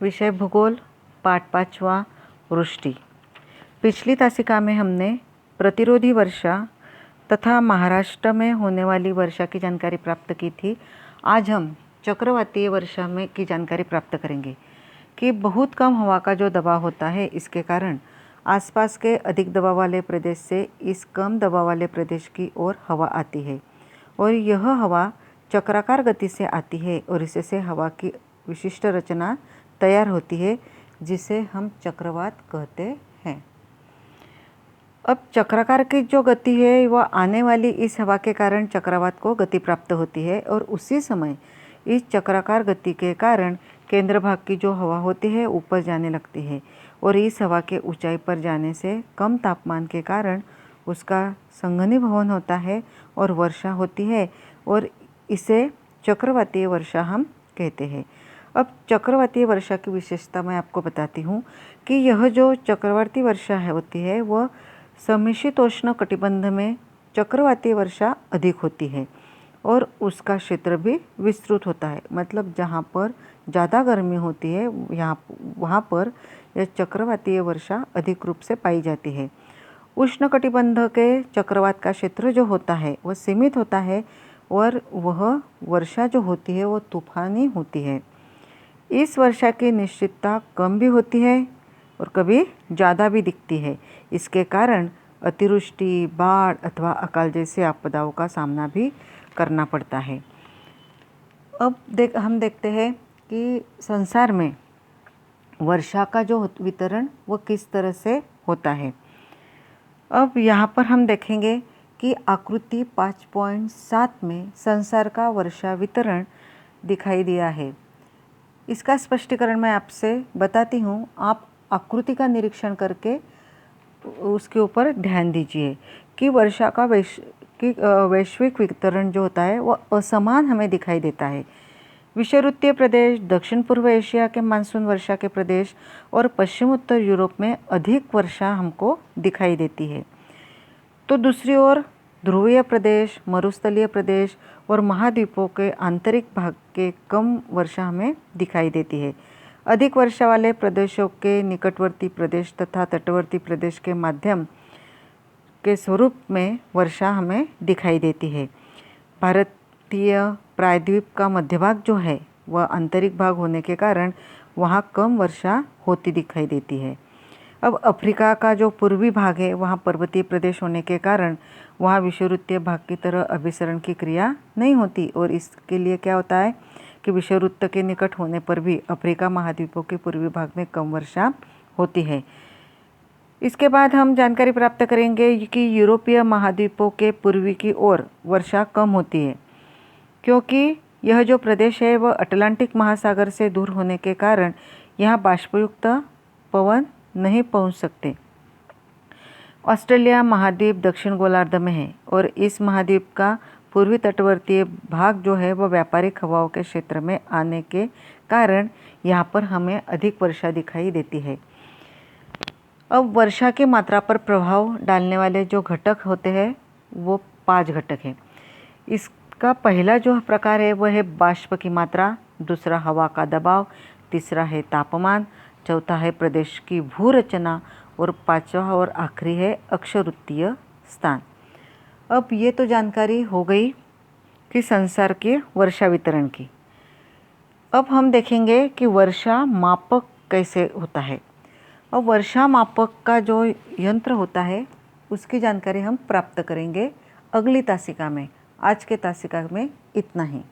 विषय भूगोल, पाठ 5वां, वृष्टि। पिछली तासिका में हमने प्रतिरोधी वर्षा तथा महाराष्ट्र में होने वाली वर्षा की जानकारी प्राप्त की थी। आज हम चक्रवातीय वर्षा में की जानकारी प्राप्त करेंगे कि बहुत कम हवा का जो दबाव होता है, इसके कारण आसपास के अधिक दबाव वाले प्रदेश से इस कम दबाव वाले प्रदेश की ओर हवा आती है और यह हवा चक्राकार गति से आती है और इससे हवा की विशिष्ट रचना तैयार होती है, जिसे हम चक्रवात कहते हैं। अब चक्राकार की जो गति है वह आने वाली इस हवा के कारण चक्रवात को गति प्राप्त होती है और उसी समय इस चक्राकार गति के कारण केंद्र भाग की जो हवा होती है ऊपर जाने लगती है और इस हवा के ऊंचाई पर जाने से कम तापमान के कारण उसका संघनीभवन होता है और वर्षा होती है और इसे चक्रवातीय वर्षा हम कहते हैं। अब चक्रवातीय वर्षा की विशेषता मैं आपको बताती हूँ कि यह जो चक्रवाती वर्षा होती है वह समशीतोष्ण कटिबंध में चक्रवातीय वर्षा अधिक होती है और उसका क्षेत्र भी विस्तृत होता है। मतलब जहाँ पर ज़्यादा गर्मी होती है वहाँ पर यह चक्रवातीय वर्षा अधिक रूप से पाई जाती है। उष्णकटिबंध के चक्रवात का क्षेत्र जो होता है वह सीमित होता है और वह वर्षा जो होती है वो तूफानी होती है। इस वर्षा की निश्चितता कम भी होती है और कभी ज़्यादा भी दिखती है। इसके कारण अतिवृष्टि, बाढ़ अथवा अकाल जैसे आपदाओं का सामना भी करना पड़ता है। अब हम देखते हैं कि संसार में वर्षा का जो वितरण वो किस तरह से होता है। अब यहाँ पर हम देखेंगे कि आकृति 5.7 में संसार का वर्षा वितरण दिखाई दिया है। इसका स्पष्टीकरण मैं आपसे बताती हूँ। आप आकृति का निरीक्षण करके उसके ऊपर ध्यान दीजिए कि वर्षा का वैश्विक वितरण जो होता है वह असमान हमें दिखाई देता है। विषुववृत्तीय प्रदेश, दक्षिण पूर्व एशिया के मानसून वर्षा के प्रदेश और पश्चिम उत्तर यूरोप में अधिक वर्षा हमको दिखाई देती है। तो दूसरी ओर ध्रुवीय प्रदेश, मरुस्थलीय प्रदेश और महाद्वीपों के आंतरिक भाग के कम वर्षा हमें दिखाई देती है। अधिक वर्षा वाले प्रदेशों के निकटवर्ती प्रदेश तथा तटवर्ती प्रदेश के माध्यम के स्वरूप में वर्षा हमें दिखाई देती है। भारतीय प्रायद्वीप का मध्य भाग जो है वह आंतरिक भाग होने के कारण वहाँ कम वर्षा होती दिखाई देती है। अब अफ्रीका का जो पूर्वी भाग है वहाँ पर्वतीय प्रदेश होने के कारण वहाँ विषुववृत्तीय भाग की तरह अभिसरण की क्रिया नहीं होती और इसके लिए क्या होता है कि विषुववृत्त के निकट होने पर भी अफ्रीका महाद्वीपों के पूर्वी भाग में कम वर्षा होती है। इसके बाद हम जानकारी प्राप्त करेंगे कि यूरोपीय महाद्वीपों के पूर्वी की ओर वर्षा कम होती है, क्योंकि यह जो प्रदेश है वह अटलांटिक महासागर से दूर होने के कारण यहाँ बाष्पयुक्त पवन नहीं पहुँच सकते। ऑस्ट्रेलिया महाद्वीप दक्षिण गोलार्ध में है और इस महाद्वीप का पूर्वी तटवर्तीय भाग जो है वह व्यापारिक हवाओं के क्षेत्र में आने के कारण यहाँ पर हमें अधिक वर्षा दिखाई देती है। अब वर्षा की मात्रा पर प्रभाव डालने वाले जो घटक होते हैं वो 5 घटक हैं। इसका पहला जो प्रकार है वह है बाष्प की मात्रा, दूसरा हवा का दबाव, तीसरा है तापमान, चौथा है प्रदेश की भू रचना और पांचवा और आखिरी है अक्षवृत्तीय स्थान। अब ये तो जानकारी हो गई कि संसार के वर्षा वितरण की। अब हम देखेंगे कि वर्षा मापक कैसे होता है। अब वर्षा मापक का जो यंत्र होता है उसकी जानकारी हम प्राप्त करेंगे अगली तासिका में। आज के तासिका में इतना ही।